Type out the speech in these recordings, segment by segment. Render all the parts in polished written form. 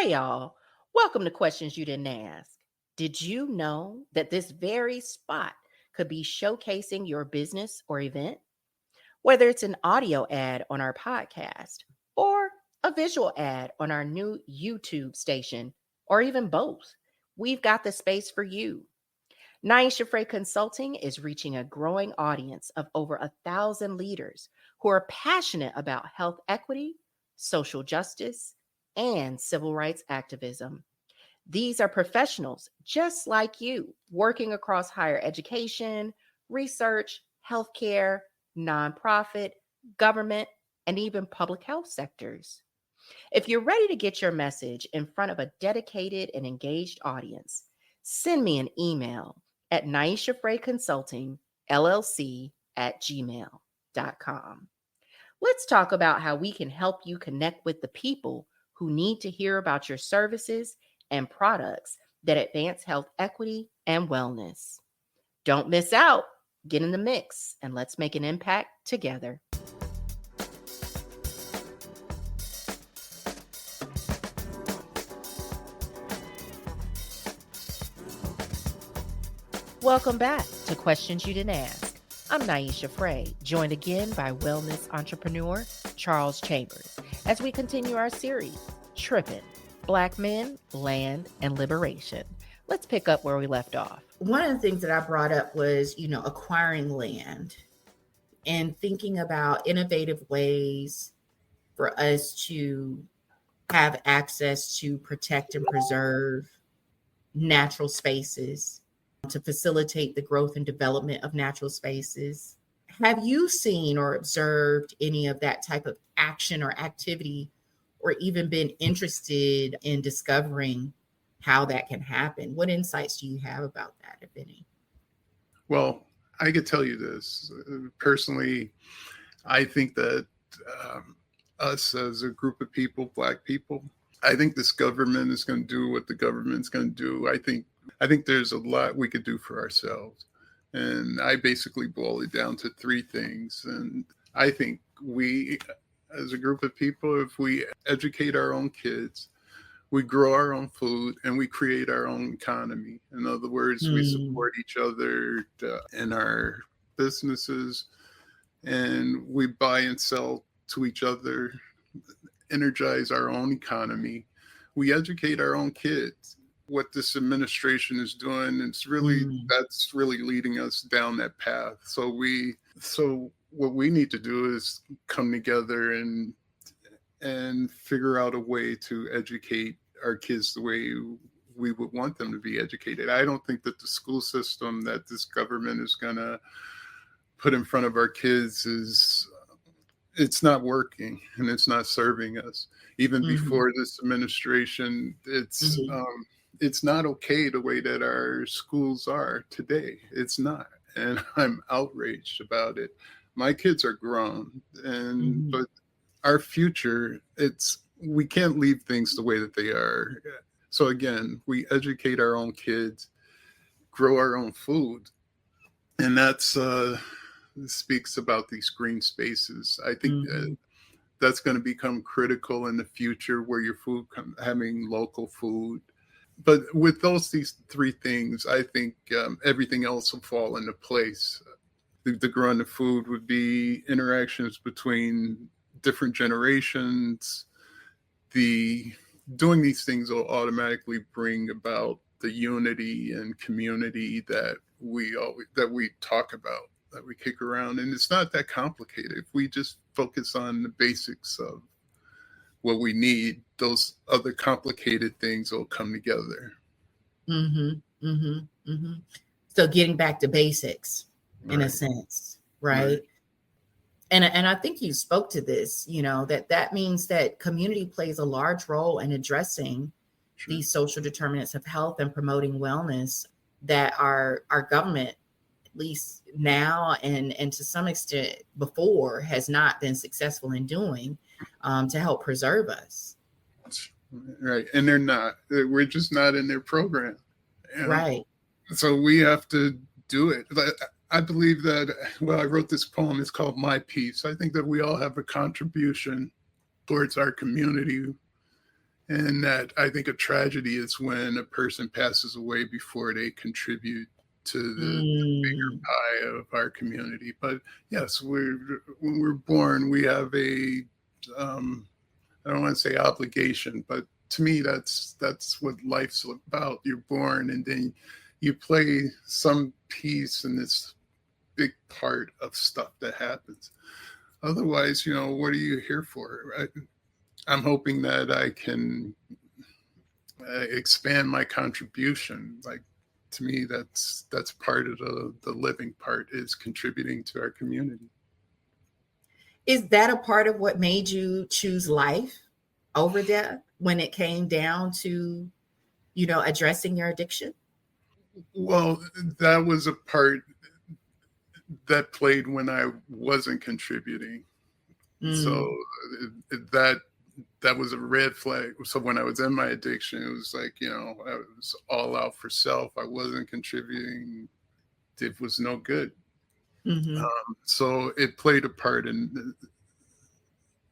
Hey, y'all. Welcome to Questions You Didn't Ask. Did you know that this very spot could be showcasing your business or event? Whether it's an audio ad on our podcast or a visual ad on our new YouTube station, or even both, we've got the space for you. Niasha Fray Consulting is reaching a growing audience of over 1,000 leaders who are passionate about health equity, social justice, and civil rights activism. These are professionals just like you, working across higher education, research, healthcare, nonprofit, government, and even public health sectors. If you're ready to get your message in front of a dedicated and engaged audience, send me an email at Niasha Fray Consulting LLC at gmail.com. Let's talk about how we can help you connect with the people who need to hear about your services and products that advance health equity and wellness. Don't miss out. Get in the mix and let's make an impact together. Welcome back to Questions You Didn't Ask. I'm Niasha Fray, joined again by wellness entrepreneur Charles Chambers as we continue our series, Trippin', Black Men, Land, and Liberation. Let's pick up where we left off. One of the things that I brought up was, acquiring land and thinking about innovative ways for us to have access to protect and preserve natural spaces, to facilitate the growth and development of natural spaces. Have you seen or observed any of that type of action or activity, or even been interested in discovering how that can happen? What insights do you have about that, if any? Well, I could tell you this. Personally, I think that us as a group of people, Black people, I think this government is going to do what the government's going to do. I think there's a lot we could do for ourselves. And I basically boil it down to three things. And I think we, as a group of people, if we educate our own kids, we grow our own food, and we create our own economy. In other words, we support each other in our businesses, and we buy and sell to each other, energize our own economy. We educate our own kids. What this administration is doing, that's really leading us down that path. So what we need to do is come together and figure out a way to educate our kids the way we would want them to be educated. I don't think that the school system that this government is going to put in front of our kids it's not working, and it's not serving us. Even before this administration, it's not okay the way that our schools are today. It's not. And I'm outraged about it. My kids are grown, but our future, we can't leave things the way that they are. So again, we educate our own kids, grow our own food. And that's speaks about these green spaces. I think that's going to become critical in the future, where your food having local food. But with these three things, I think everything else will fall into place. The growing of food would be interactions between different generations. Doing these things will automatically bring about the unity and community that we talk about, that we kick around. And it's not that complicated. If we just focus on the basics of what we need, those other complicated things will come together. So getting back to basics, in a sense, right? And I think you spoke to this, that means that community plays a large role in addressing these social determinants of health and promoting wellness that our government, at least now and to some extent before, has not been successful in doing to help preserve us. Right. And we're just not in their program. Right. So we have to do it. I believe that, I wrote this poem, it's called My Piece. I think that we all have a contribution towards our community And that I think a tragedy is when a person passes away before they contribute to the Mm, pie of our community. But yes, when we're born, we have a, um, I don't want to say obligation, but to me, that's what life's about. You're born, and then you play some piece in this big part of stuff that happens. Otherwise, what are you here for? I'm hoping that I can expand my contribution. Like, to me, that's part of the living part, is contributing to our community. is that a part of what made you choose life over death when it came down to, addressing your addiction? Well, that was a part that played when I wasn't contributing. So Mm, that was a red flag. So when I was in my addiction, it was like, I was all out for self. I wasn't contributing. It was no good. hmm So it played a part in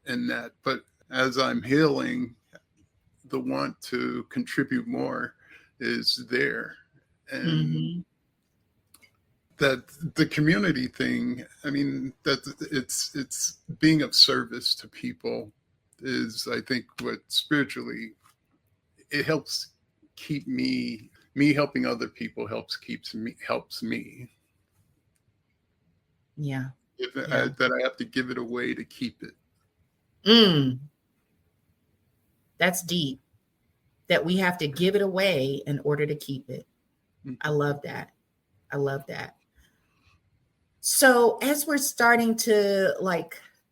that. But as I'm healing, the want to contribute more is there. And hmm that the community thing, I mean, that it's being of service to people is, I think, what spiritually it helps keep me helping other people helps me. Yeah. Yeah. That I have to give it away to keep it. Mm, that's deep. That we have to give it away in order to keep it. I Mhm. love that. I love that. So as we're starting to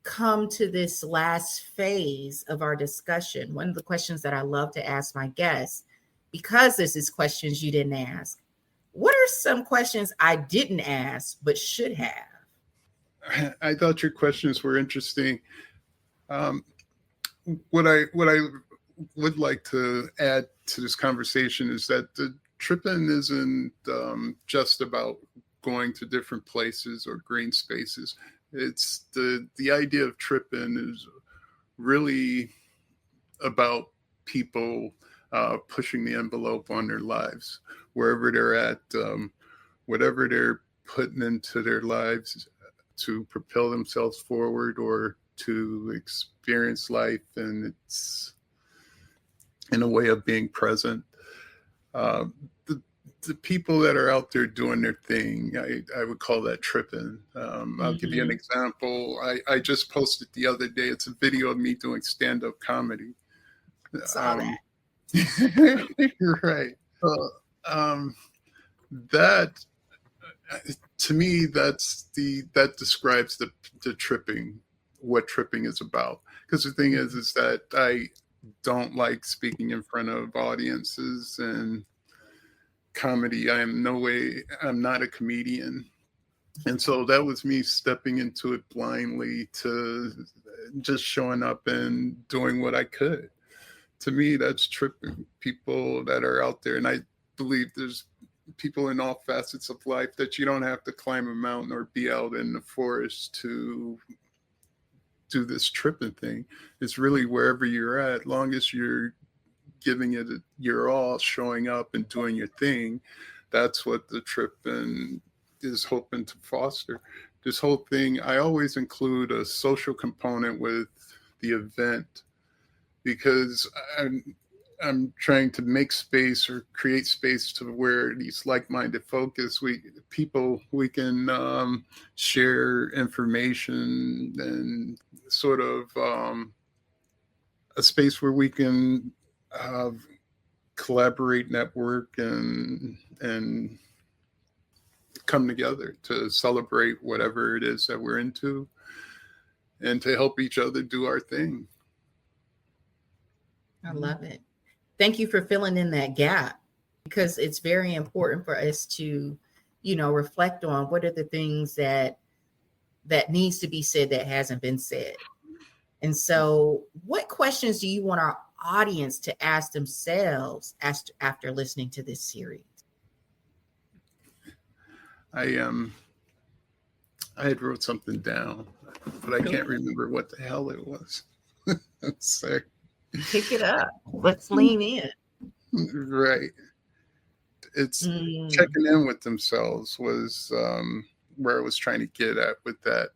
come to this last phase of our discussion, one of the questions that I love to ask my guests, because this is questions you didn't ask, what are some questions I didn't ask but should have? I thought your questions were interesting. Um, what I would like to add to this conversation is that the tripping isn't just about going to different places or green spaces. It's the idea of tripping is really about people pushing the envelope on their lives, wherever they're at, whatever they're putting into their lives to propel themselves forward or to experience life, and it's in a way of being present. Uh, the, the people that are out there doing their thing, I would call that tripping. I'll give you an Mm-hmm. example. I just posted the other day. It's a video of me doing stand-up comedy. Saw Um, that. you're right. Um, that to me, that describes the tripping, what tripping is about. Because the thing is that I don't like speaking in front of audiences and comedy. I'm not a comedian. And so that was me stepping into it blindly, to just showing up and doing what I could. To me, that's tripping. People that are out there, and I believe there's people in all facets of life, that you don't have to climb a mountain or be out in the forest to do this tripping thing. It's really wherever you're at, long as you're giving it your all, showing up and doing your thing. That's what the tripping is hoping to foster. This whole thing, I always include a social component with the event, because I'm trying to make space or create space to where these like-minded focus we can share information, and sort of a space where we can uh, collaborate, network, and come together to celebrate whatever it is that we're into, and to help each other do our thing. I love it. Thank you for filling in that gap, because it's very important for us to, reflect on what are the things that needs to be said that hasn't been said. And so, what questions do you want our audience to ask themselves after listening to this series? I I had wrote something down, but I can't remember what the hell it was. I'm sorry. Pick it up. Let's lean in. Right. It's Mm. checking in with themselves was where I was trying to get at with that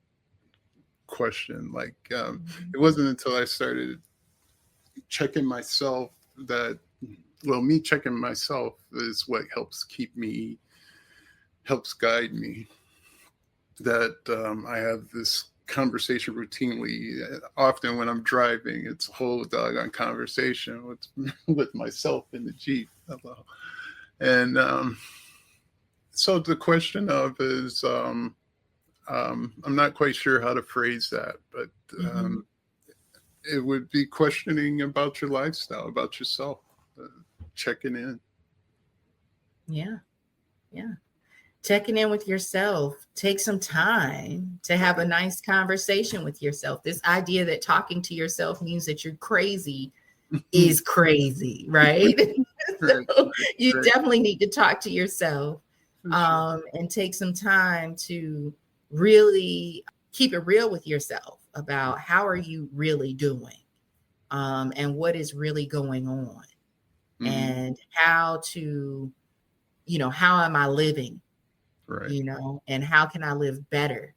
question. Like, it wasn't until I started checking myself that, well, me checking myself is what helps guide me. That I have this conversation routinely. Often when I'm driving, it's a whole doggone conversation with myself in the Jeep. Hello. And so the question of is, I'm not quite sure how to phrase that, but it would be questioning about your lifestyle, about yourself, checking in. Yeah. Checking in with yourself. Take some time to have a nice conversation with yourself. This idea that talking to yourself means that you're crazy is crazy, right? So you definitely need to talk to yourself and take some time to really keep it real with yourself about how are you really doing and what is really going on and how to, how am I living? Right. And how can I live better?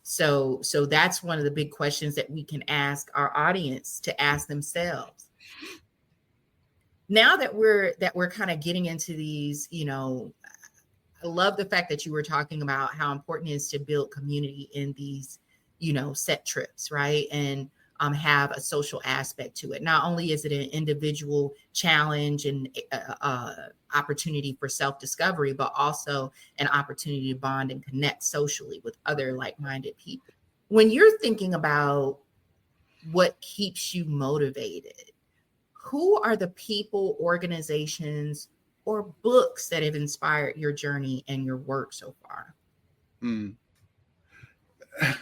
So that's one of the big questions that we can ask our audience to ask themselves. Now that we're kind of getting into these, I love the fact that you were talking about how important it is to build community in these, set trips, right? And have a social aspect to it. Not only is it an individual challenge and opportunity for self-discovery, but also an opportunity to bond and connect socially with other like-minded people. When you're thinking about what keeps you motivated, who are the people, organizations, or books that have inspired your journey and your work so far?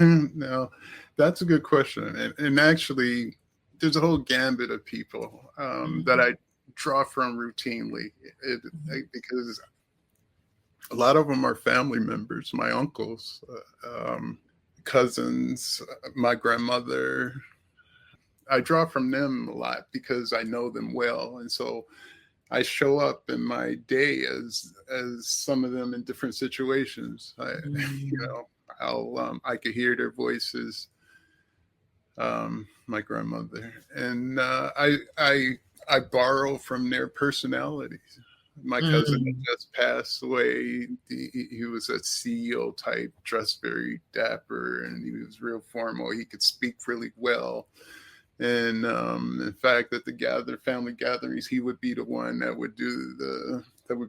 No, that's a good question. And actually, there's a whole gambit of people that I draw from routinely because a lot of them are family members, my uncles, cousins, my grandmother. I draw from them a lot because I know them well. And so I show up in my day as some of them in different situations. I could hear their voices. My grandmother, and I borrow from their personalities. My cousin had just passed away. He was a CEO type, dressed very dapper, and he was real formal. He could speak really well. And in fact, at the family gatherings, he would be the one that would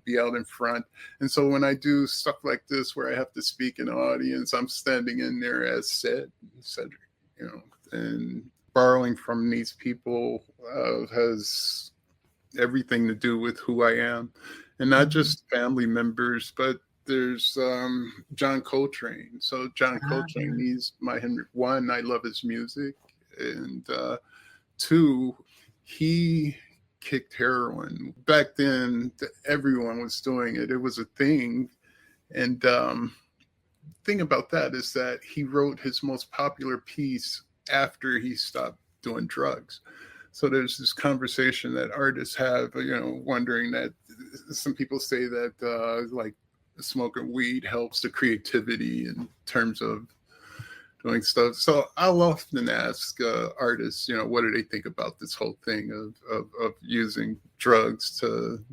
be out in front. And so when I do stuff like this, where I have to speak in the audience, I'm standing in there as Cedric, and borrowing from these people has everything to do with who I am, and not just family members, but there's John Coltrane. So John Coltrane, he's my one, I love his music. And two, he kicked heroin. Back then, everyone was doing it. It was a thing. And thing about that is that he wrote his most popular piece after he stopped doing drugs. So there's this conversation that artists have, wondering that some people say that like smoking weed helps the creativity in terms of doing stuff. So I'll often ask artists, what do they think about this whole thing of using drugs to,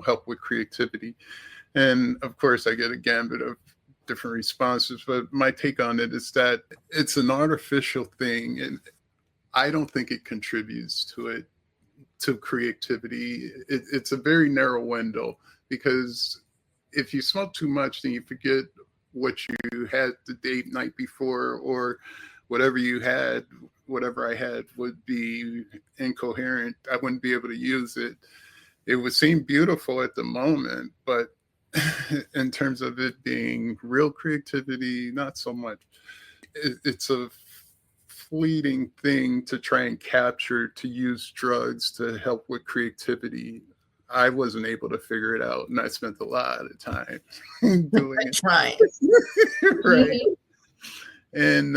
help with creativity? And of course, I get a gambit of different responses, but my take on it is that it's an artificial thing, and I don't think it contributes to creativity. It's a very narrow window, because if you smoke too much, then you forget what you had the night before, or whatever I had would be incoherent. I wouldn't be able to use it. It would seem beautiful at the moment, but in terms of it being real creativity, not so much. It's a fleeting thing to try and capture, to use drugs to help with creativity. I wasn't able to figure it out, and I spent a lot of time doing it. Trying. Right. And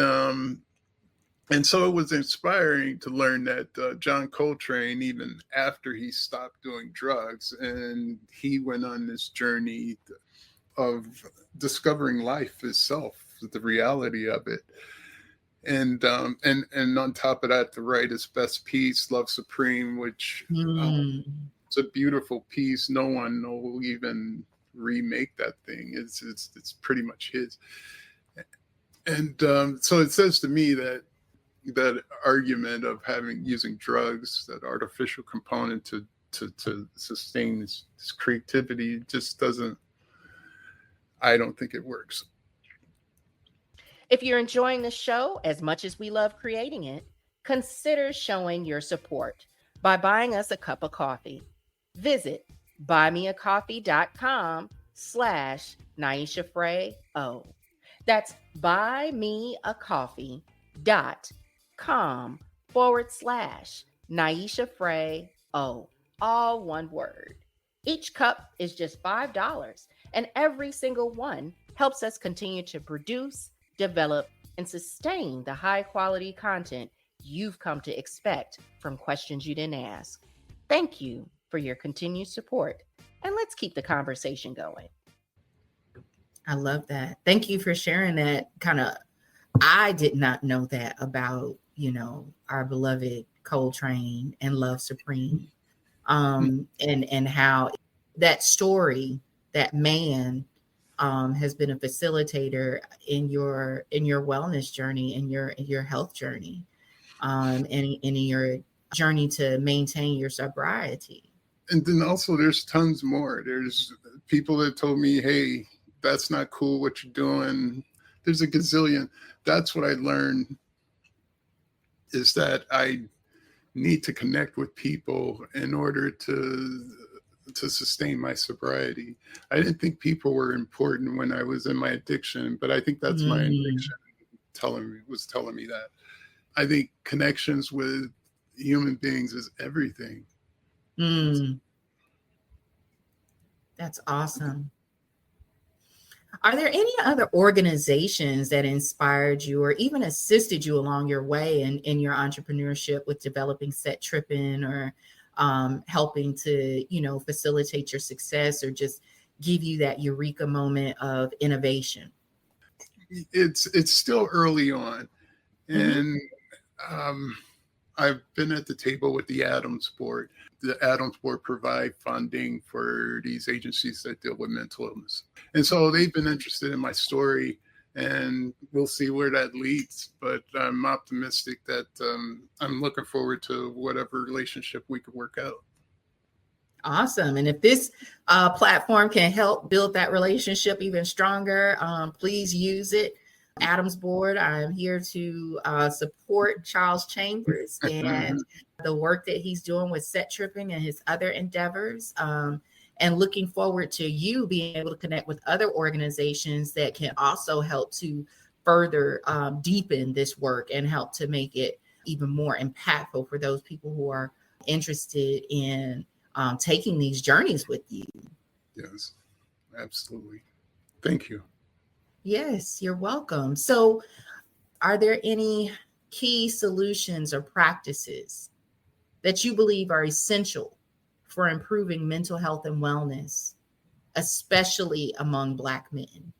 And so it was inspiring to learn that John Coltrane, even after he stopped doing drugs, and he went on this journey of discovering life itself, the reality of it. And on top of that, to write his best piece, Love Supreme, which Mm. it's a beautiful piece. No one will even remake that thing. It's pretty much his. And so it says to me that that argument of using drugs, that artificial component to sustain this creativity, just doesn't. I don't think it works. If you're enjoying the show as much as we love creating it, consider showing your support by buying us a cup of coffee. Visit buymeacoffee.com/Niasha Fray O. That's buymeacoffee.com/Niasha Fray O. All one word. Each cup is just $5, and every single one helps us continue to produce, develop, and sustain the high quality content you've come to expect from Questions You Didn't Ask. Thank you for your continued support, and let's keep the conversation going. I love that. Thank you for sharing that. I did not know that about, our beloved Coltrane and Love Supreme. And how that story, that man, has been a facilitator in your wellness journey, in your health journey, and in your journey to maintain your sobriety. And then also there's tons more. There's people that told me, hey, that's not cool what you're doing. There's a gazillion. That's what I learned, is that I need to connect with people in order to sustain my sobriety. I didn't think people were important when I was in my addiction, but I think that's my addiction telling me that. I think connections with human beings is everything. That's awesome. Are there any other organizations that inspired you or even assisted you along your way in your entrepreneurship with developing Set Trippin, or helping to, facilitate your success, or just give you that eureka moment of innovation? It's still early on. And I've been at the table with the Adams Board. The Adams Board provide funding for these agencies that deal with mental illness. And so they've been interested in my story, and we'll see where that leads. But I'm optimistic that I'm looking forward to whatever relationship we could work out. Awesome. And if this platform can help build that relationship even stronger, please use it. Adams Board, I'm here to support Charles Chambers and the work that he's doing with Set Trippin and his other endeavors, and looking forward to you being able to connect with other organizations that can also help to further deepen this work and help to make it even more impactful for those people who are interested in taking these journeys with you. Yes, absolutely. Thank you. Yes, you're welcome. So, are there any key solutions or practices that you believe are essential for improving mental health and wellness, especially among Black men?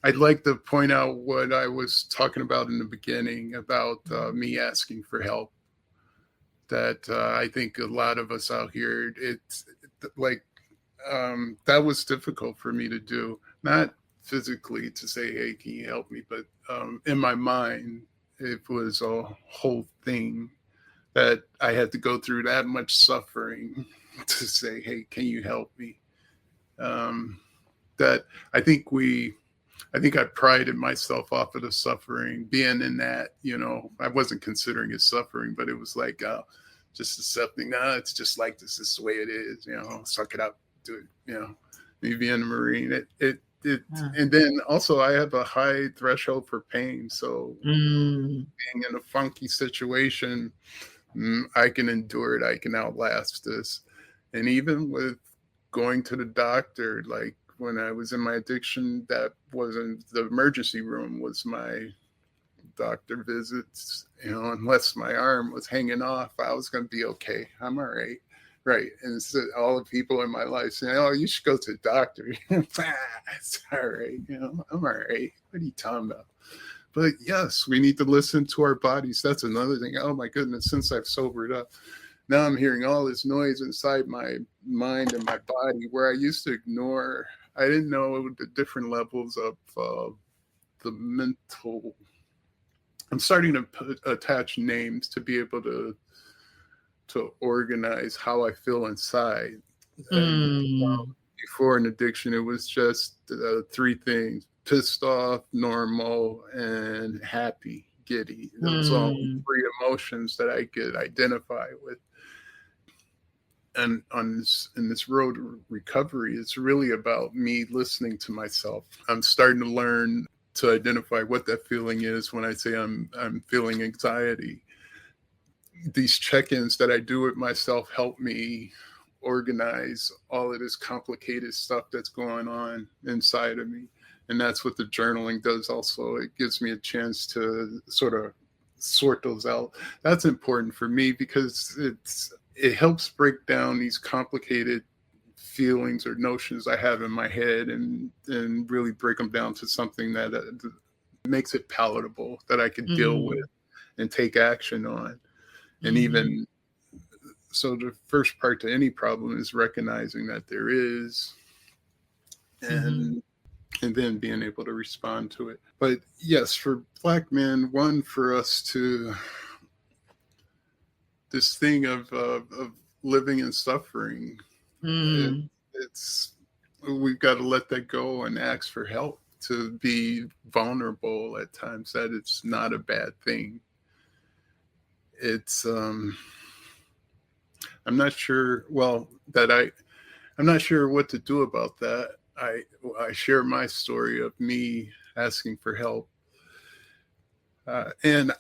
I'd like to point out what I was talking about in the beginning about me asking for help. That I think a lot of us out here, that was difficult for me to do. Not physically to say, hey, can you help me? But in my mind, it was a whole thing that I had to go through that much suffering to say, hey, can you help me? That I think I prided myself off of the suffering, being in that, I wasn't considering it suffering, but it was like just accepting, it's just like this is the way it is, suck it up, do it, me being a Marine, and then also I have a high threshold for pain. So being in a funky situation, I can endure it. I can outlast this. And even with going to the doctor, like when I was in my addiction, that wasn't the emergency room was doctor visits, unless my arm was hanging off, I was going to be okay. I'm all right. Right. And so all the people in my life saying, oh, you should go to the doctor. It's all right. I'm all right. What are you talking about? But yes, we need to listen to our bodies. That's another thing. Oh my goodness, since I've sobered up, now I'm hearing all this noise inside my mind and my body where I used to ignore. I didn't know the different levels of the mental. I'm starting to attach names to be able to organize how I feel inside. And, before an addiction, it was just 3 things: pissed off, normal, and happy, giddy. Those are all 3 emotions that I could identify with. And in this road to recovery, it's really about me listening to myself. I'm starting to learn to identify what that feeling is when I say I'm feeling anxiety. These check-ins that I do with myself help me organize all of this complicated stuff that's going on inside of me. And that's what the journaling does also. It gives me a chance to sort of sort those out. That's important for me because it helps break down these complicated feelings or notions I have in my head and really break them down to something that makes it palatable, that I can deal with and take action on. And even so, the first part to any problem is recognizing that there is, and then being able to respond to it. But yes, for Black men, one, for us to this thing of living and suffering, it's we've got to let that go and ask for help. To be vulnerable at times, that it's not a bad thing. It's I'm not sure. Well, I'm not sure what to do about that. I share my story of me asking for help, and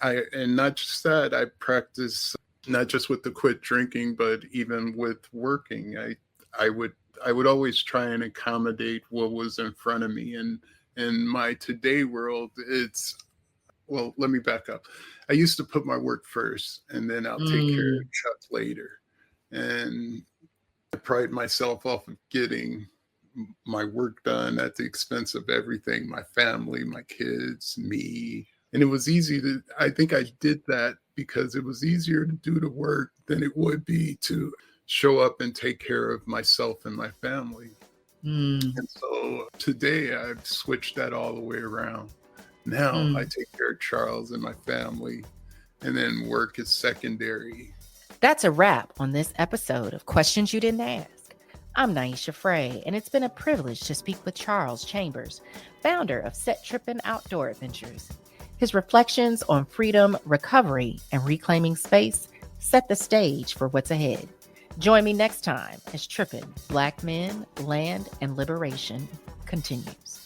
not just that. I practice not just with the quit drinking, but even with working. I would always try and accommodate what was in front of me. And in my today world, well, let me back up. I used to put my work first, and then I'll take care of Chuck later. And I pride myself off of getting my work done at the expense of everything: my family, my kids, me. And it was I think I did that because it was easier to do the work than it would be to show up and take care of myself and my family. And so today I've switched that all the way around. Now I take care of Charles and my family, and then work is secondary. That's a wrap on this episode of Questions You Didn't Ask. I'm Niasha Fray, and it's been a privilege to speak with Charles Chambers, founder of Set Trippin Outdoor Adventures. His reflections on freedom, recovery, and reclaiming space set the stage for what's ahead. Join me next time as Trippin' Black Men, Land, and Liberation continues.